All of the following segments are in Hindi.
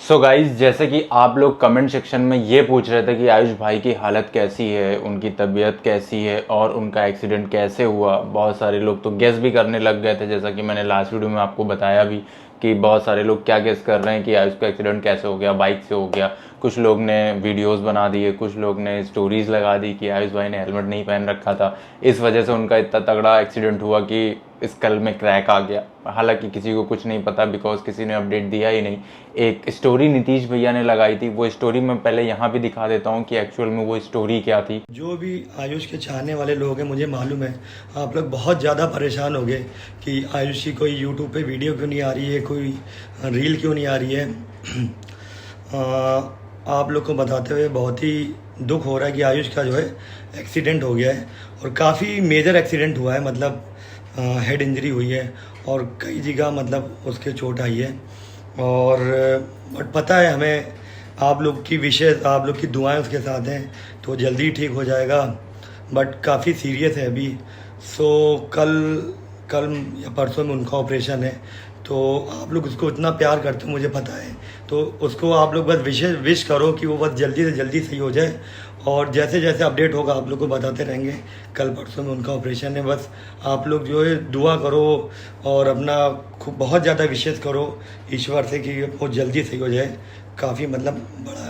सो गाइज, जैसे कि आप लोग कमेंट सेक्शन में ये पूछ रहे थे कि आयुष भाई की हालत कैसी है, उनकी तबीयत कैसी है और उनका एक्सीडेंट कैसे हुआ। बहुत सारे लोग तो गेस भी करने लग गए थे, जैसा कि मैंने लास्ट वीडियो में आपको बताया भी कि बहुत सारे लोग क्या गेस कर रहे हैं कि आयुष का एक्सीडेंट कैसे हो गया, बाइक से हो गया। कुछ लोग ने वीडियोस बना दिए, कुछ लोग ने स्टोरीज लगा दी कि आयुष भाई ने हेलमेट नहीं पहन रखा था, इस वजह से उनका इतना तगड़ा एक्सीडेंट हुआ कि स्कल में क्रैक आ गया। हालांकि किसी को कुछ नहीं पता, बिकॉज किसी ने अपडेट दिया ही नहीं। एक स्टोरी नीतीश भैया ने लगाई थी, वो स्टोरी मैं पहले यहाँ भी दिखा देता हूँ कि एक्चुअल में वो स्टोरी क्या थी। जो भी आयुष के चाहने वाले लोग हैं, मुझे मालूम है आप लोग बहुत ज़्यादा परेशान हो गए कि आयुष की कोई यूट्यूब पे वीडियो क्यों नहीं आ रही है, कोई रील क्यों नहीं आ रही है। आप लोग को बताते हुए बहुत ही दुख हो रहा है कि आयुष का जो है एक्सीडेंट हो गया है और काफ़ी मेजर एक्सीडेंट हुआ है। मतलब हेड इंजरी हुई है और कई जगह मतलब उसके चोट आई है। और बट पता है हमें आप लोग की विशेष, आप लोग की दुआएं उसके साथ हैं तो जल्दी ठीक हो जाएगा। बट काफ़ी सीरियस है अभी। सो कल या परसों में उनका ऑपरेशन है। तो आप लोग उसको इतना प्यार करते हो मुझे पता है, तो उसको आप लोग बस विश करो कि वो बस जल्दी से जल्दी सही हो जाए। और जैसे जैसे अपडेट होगा आप लोग को बताते रहेंगे। कल परसों में उनका ऑपरेशन है, बस आप लोग जो है दुआ करो और अपना खूब बहुत ज़्यादा विशेष करो ईश्वर से कि वो जल्दी सही हो जाए। काफ़ी मतलब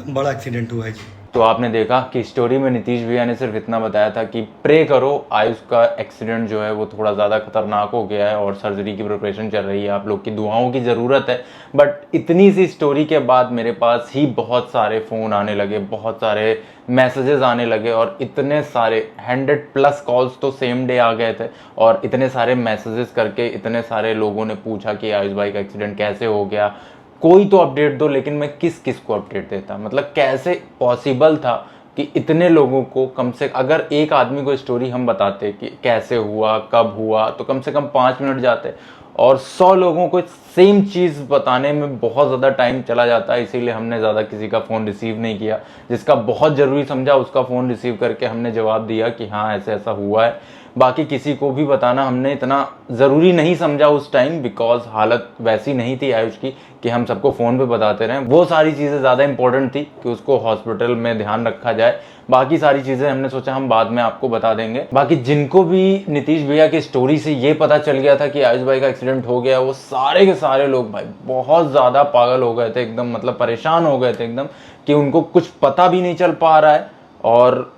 बड़ा एक्सीडेंट हुआ है जी। तो आपने देखा कि स्टोरी में नीतीश भैया ने सिर्फ इतना बताया था कि प्रे करो, आयुष का एक्सीडेंट जो है वो थोड़ा ज़्यादा खतरनाक हो गया है और सर्जरी की प्रिपरेशन चल रही है, आप लोग की दुआओं की ज़रूरत है। बट इतनी सी स्टोरी के बाद मेरे पास ही बहुत सारे फ़ोन आने लगे, बहुत सारे मैसेजेस आने लगे और इतने सारे 100+ कॉल्स तो सेम डे आ गए थे। और इतने सारे मैसेजेस करके इतने सारे लोगों ने पूछा कि आयुष भाई का एक्सीडेंट कैसे हो गया, कोई तो अपडेट दो। लेकिन मैं किस किस को अपडेट देता, मतलब कैसे पॉसिबल था कि इतने लोगों को, कम से अगर एक आदमी को स्टोरी हम बताते कि कैसे हुआ कब हुआ तो कम से कम 5 मिनट जाते, और 100 लोगों को सेम चीज़ बताने में बहुत ज़्यादा टाइम चला जाता है। इसीलिए हमने ज़्यादा किसी का फ़ोन रिसीव नहीं किया। जिसका बहुत ज़रूरी समझा उसका फ़ोन रिसीव करके हमने जवाब दिया कि हाँ ऐसे ऐसा हुआ है। बाकी किसी को भी बताना हमने इतना ज़रूरी नहीं समझा उस टाइम, बिकॉज हालत वैसी नहीं थी आयुष की कि हम सबको फ़ोन पे बताते रहें। वो सारी चीज़ें ज़्यादा इंपॉर्टेंट थी कि उसको हॉस्पिटल में ध्यान रखा जाए। बाकी सारी चीज़ें हमने सोचा हम बाद में आपको बता देंगे। बाकी जिनको भी नीतीश भैया की स्टोरी से ये पता चल गया था कि आयुष भाई का एक्सीडेंट हो गया, वो सारे के सारे लोग भाई बहुत ज़्यादा पागल हो गए थे एकदम, मतलब परेशान हो गए थे एकदम कि उनको कुछ पता भी नहीं चल पा रहा है और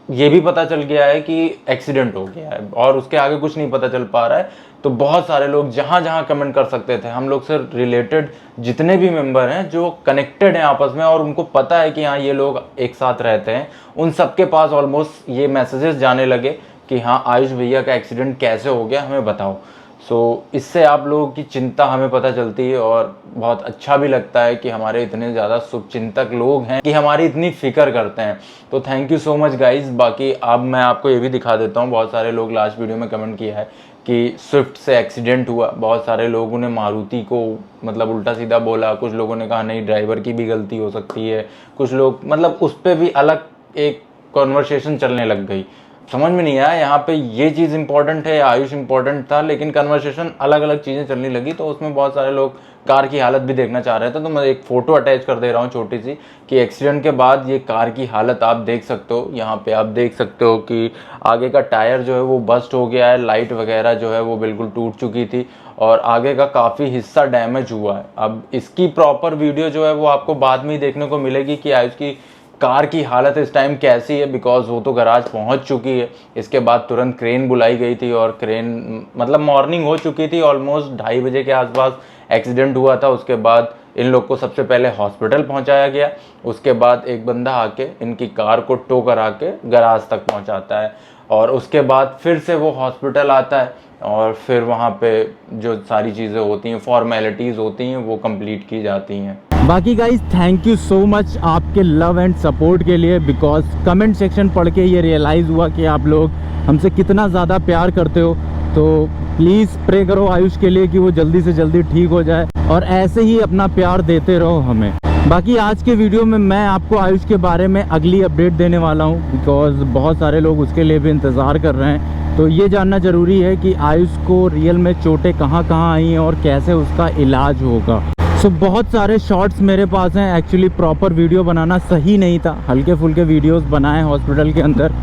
ये भी पता चल गया है कि एक्सीडेंट हो गया है और उसके आगे कुछ नहीं पता चल पा रहा है। तो बहुत सारे लोग जहाँ जहाँ कमेंट कर सकते थे, हम लोग से रिलेटेड जितने भी मेंबर हैं जो कनेक्टेड हैं आपस में और उनको पता है कि हाँ ये लोग एक साथ रहते हैं, उन सबके पास ऑलमोस्ट ये मैसेजेस जाने लगे कि हाँ आयुष भैया का एक्सीडेंट कैसे हो गया, हमें बताओ। सो इससे आप लोगों की चिंता हमें पता चलती है और बहुत अच्छा भी लगता है कि हमारे इतने ज़्यादा शुभचिंतक लोग हैं कि हमारी इतनी फिक्र करते हैं। तो thank you so much guys. बाकी अब मैं आपको ये भी दिखा देता हूँ, बहुत सारे लोग लास्ट वीडियो में कमेंट किया है कि स्विफ्ट से एक्सीडेंट हुआ। बहुत सारे लोगों ने मारुति को मतलब उल्टा सीधा बोला, कुछ लोगों ने कहा नहीं ड्राइवर की भी गलती हो सकती है, कुछ लोग मतलब उस पर भी अलग एक कॉन्वर्सेशन चलने लग गई। समझ में नहीं आया यहाँ पे ये चीज़ इंपॉर्टेंट है या आयुष इंपॉर्टेंट था, लेकिन कन्वर्सेशन अलग अलग चीज़ें चलने लगी। तो उसमें बहुत सारे लोग कार की हालत भी देखना चाह रहे थे, तो मैं एक फ़ोटो अटैच कर दे रहा हूँ छोटी सी कि एक्सीडेंट के बाद ये कार की हालत आप देख सकते हो। यहाँ पे आप देख सकते हो कि आगे का टायर जो है वो बस्ट हो गया है, लाइट वगैरह जो है वो बिल्कुल टूट चुकी थी और आगे का काफ़ी हिस्सा डैमेज हुआ है। अब इसकी प्रॉपर वीडियो जो है वो आपको बाद में ही देखने को मिलेगी कि आयुष की कार की हालत इस टाइम कैसी है, बिकॉज वो तो गराज पहुंच चुकी है। इसके बाद तुरंत क्रेन बुलाई गई थी और क्रेन मतलब मॉर्निंग हो चुकी थी, ऑलमोस्ट 2:30 बजे के आसपास एक्सीडेंट हुआ था। उसके बाद इन लोग को सबसे पहले हॉस्पिटल पहुंचाया गया, उसके बाद एक बंदा आके इनकी कार को टो करा के गराज तक पहुंचाता है और उसके बाद फिर से वो हॉस्पिटल आता है और फिर वहाँ पे जो सारी चीज़ें होती हैं, फॉर्मेलिटीज़ होती हैं, वो कंप्लीट की जाती हैं। बाकी guys thank you so much आपके लव एंड सपोर्ट के लिए, बिकॉज कमेंट सेक्शन पढ़ के ये रियलाइज़ हुआ कि आप लोग हमसे कितना ज़्यादा प्यार करते हो। तो प्लीज़ प्रे करो आयुष के लिए कि वो जल्दी से जल्दी ठीक हो जाए और ऐसे ही अपना प्यार देते रहो हमें। बाकी आज के वीडियो में मैं आपको आयुष के बारे में अगली अपडेट देने वाला हूँ, बिकॉज बहुत सारे लोग उसके लिए भी इंतज़ार कर रहे हैं। तो ये जानना ज़रूरी है कि आयुष को रियल में चोटें कहाँ कहाँ आई हैं और कैसे उसका इलाज होगा। बहुत सारे शॉर्ट्स मेरे पास हैं। एक्चुअली प्रॉपर वीडियो बनाना सही नहीं था, हल्के फुल्के वीडियोस बनाए हॉस्पिटल के अंदर,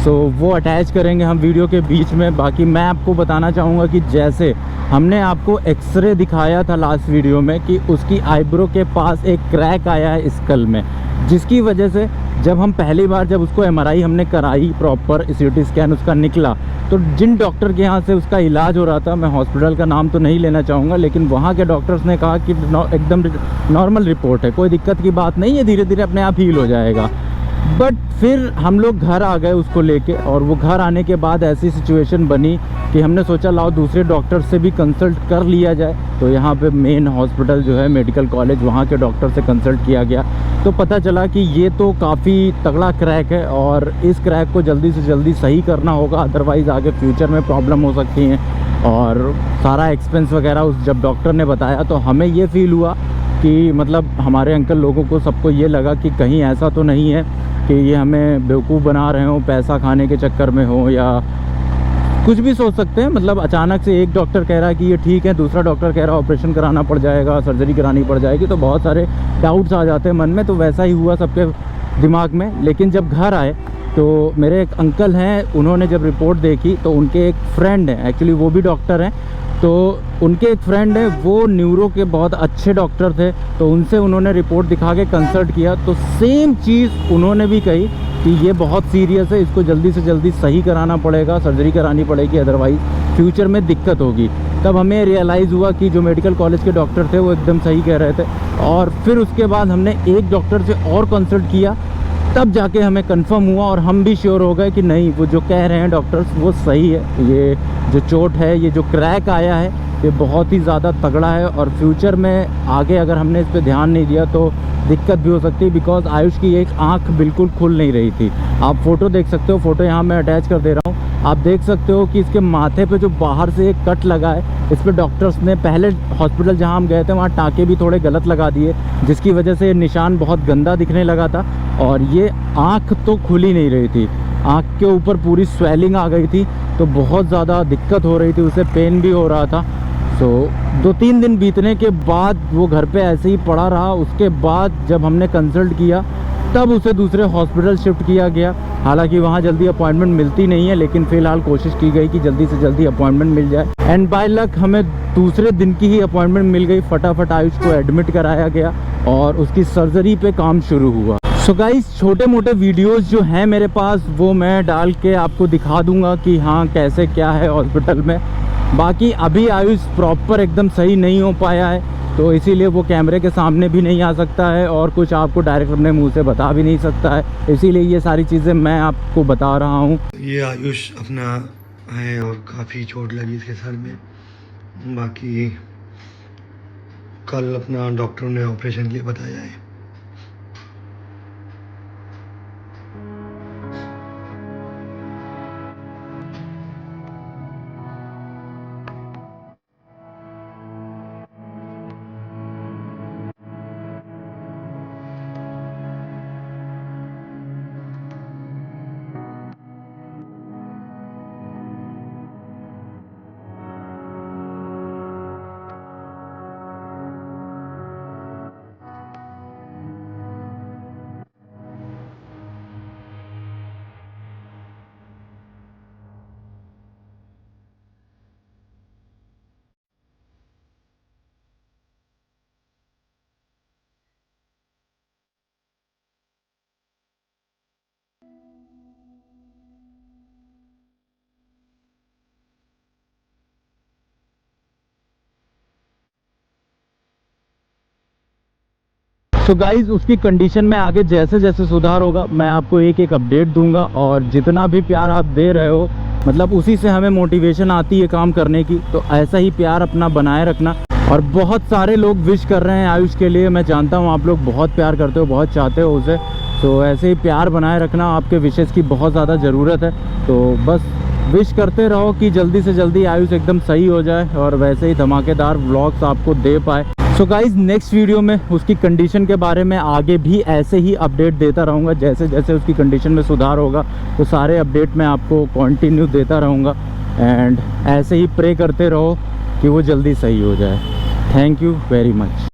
वो अटैच करेंगे हम वीडियो के बीच में। बाकी मैं आपको बताना चाहूँगा कि जैसे हमने आपको एक्सरे दिखाया था लास्ट वीडियो में कि उसकी आईब्रो के पास एक क्रैक आया है स्कल में, जिसकी वजह से जब हम पहली बार जब उसको MRI हमने कराई, प्रॉपर CT स्कैन उसका निकला, तो जिन डॉक्टर के यहाँ से उसका इलाज हो रहा था, मैं हॉस्पिटल का नाम तो नहीं लेना चाहूँगा, लेकिन वहाँ के डॉक्टर्स ने कहा कि एकदम नॉर्मल रिपोर्ट है, कोई दिक्कत की बात नहीं है, धीरे धीरे अपने आप हील हो जाएगा। बट फिर हम लोग घर आ गए उसको लेके, और वो घर आने के बाद ऐसी सिचुएशन बनी कि हमने सोचा लाओ दूसरे डॉक्टर से भी कंसल्ट कर लिया जाए। तो यहाँ पे मेन हॉस्पिटल जो है मेडिकल कॉलेज, वहाँ के डॉक्टर से कंसल्ट किया गया, तो पता चला कि ये तो काफ़ी तगड़ा क्रैक है और इस क्रैक को जल्दी से जल्दी सही करना होगा, अदरवाइज़ आगे फ्यूचर में प्रॉब्लम हो सकती हैं। और सारा एक्सपेंस वगैरह उस जब डॉक्टर ने बताया तो हमें ये फील हुआ कि मतलब हमारे अंकल लोगों को सबको ये लगा कि कहीं ऐसा तो नहीं है कि ये हमें बेवकूफ़ बना रहे हो, पैसा खाने के चक्कर में हो, या कुछ भी सोच सकते हैं। मतलब अचानक से एक डॉक्टर कह रहा है कि ये ठीक है, दूसरा डॉक्टर कह रहा है ऑपरेशन कराना पड़ जाएगा, सर्जरी करानी पड़ जाएगी, तो बहुत सारे डाउट्स आ जाते हैं मन में। तो वैसा ही हुआ सबके दिमाग में। लेकिन जब घर आए तो मेरे एक अंकल हैं, उन्होंने जब रिपोर्ट देखी तो उनके एक फ्रेंड हैं, एक्चुअली वो भी डॉक्टर हैं, तो उनके एक फ्रेंड है वो न्यूरो के बहुत अच्छे डॉक्टर थे, तो उनसे उन्होंने रिपोर्ट दिखा के कंसल्ट किया, तो सेम चीज़ उन्होंने भी कही कि ये बहुत सीरियस है, इसको जल्दी से जल्दी सही कराना पड़ेगा, सर्जरी करानी पड़ेगी, अदरवाइज़ फ्यूचर में दिक्कत होगी। तब हमें रियलाइज़ हुआ कि जो मेडिकल कॉलेज के डॉक्टर थे वो एकदम सही कह रहे थे। और फिर उसके बाद हमने एक डॉक्टर से और कंसल्ट किया, तब जाके हमें कंफर्म हुआ और हम भी श्योर हो गए कि नहीं, वो जो कह रहे हैं डॉक्टर्स वो सही है। ये जो चोट है, ये जो क्रैक आया है, ये बहुत ही ज़्यादा तगड़ा है और फ्यूचर में आगे अगर हमने इस पर ध्यान नहीं दिया तो दिक्कत भी हो सकती है। बिकॉज आयुष की एक आंख बिल्कुल खुल नहीं रही थी। आप फ़ोटो देख सकते हो, फ़ोटो यहाँ मैं अटैच कर दे रहा हूँ। आप देख सकते हो कि इसके माथे पे जो बाहर से एक कट लगा है, इस पर डॉक्टर्स ने पहले हॉस्पिटल जहाँ हम गए थे वहाँ टाँके भी थोड़े गलत लगा दिए, जिसकी वजह से ये निशान बहुत गंदा दिखने लगा था। और ये आँख तो खुल ही नहीं रही थी, आँख के ऊपर पूरी स्वेलिंग आ गई थी, तो बहुत ज़्यादा दिक्कत हो रही थी, उसे पेन भी हो रहा था। तो 2-3 दिन बीतने के बाद वो घर पे ऐसे ही पड़ा रहा। उसके बाद जब हमने कंसल्ट किया तब उसे दूसरे हॉस्पिटल शिफ्ट किया गया। हालांकि वहाँ जल्दी अपॉइंटमेंट मिलती नहीं है, लेकिन फ़िलहाल कोशिश की गई कि जल्दी से जल्दी अपॉइंटमेंट मिल जाए। एंड बाय लक हमें दूसरे दिन की ही अपॉइंटमेंट मिल गई। फटाफट आयुष को एडमिट कराया गया और उसकी सर्जरी पे काम शुरू हुआ। सो गाइस, छोटे मोटे वीडियोस जो हैं मेरे पास वो मैं डाल के आपको दिखा दूंगा कि हाँ कैसे क्या है हॉस्पिटल में। बाकी अभी आयुष प्रॉपर एकदम सही नहीं हो पाया है, तो इसीलिए वो कैमरे के सामने भी नहीं आ सकता है और कुछ आपको डायरेक्ट अपने मुंह से बता भी नहीं सकता है, इसीलिए ये सारी चीज़ें मैं आपको बता रहा हूँ। ये आयुष अपना है और काफ़ी चोट लगी इसके सर में। बाकी कल अपना डॉक्टर ने ऑपरेशन के लिए बताया है। तो गाइज उसकी कंडीशन में आगे जैसे जैसे सुधार होगा मैं आपको एक एक अपडेट दूंगा। और जितना भी प्यार आप दे रहे हो, मतलब उसी से हमें मोटिवेशन आती है काम करने की, तो ऐसा ही प्यार अपना बनाए रखना। और बहुत सारे लोग विश कर रहे हैं आयुष के लिए, मैं जानता हूँ आप लोग बहुत प्यार करते हो, बहुत चाहते हो उसे, तो ऐसे ही प्यार बनाए रखना। आपके विशेष की बहुत ज़्यादा ज़रूरत है, तो बस विश करते रहो कि जल्दी से जल्दी आयुष एकदम सही हो जाए और वैसे ही धमाकेदार व्लॉग्स आपको दे पाए। सो गाइज, नेक्स्ट वीडियो में उसकी कंडीशन के बारे में आगे भी ऐसे ही अपडेट देता रहूँगा। जैसे जैसे उसकी कंडीशन में सुधार होगा तो सारे अपडेट मैं आपको कंटिन्यू देता रहूँगा। एंड ऐसे ही प्रे करते रहो कि वो जल्दी सही हो जाए। Thank you very much.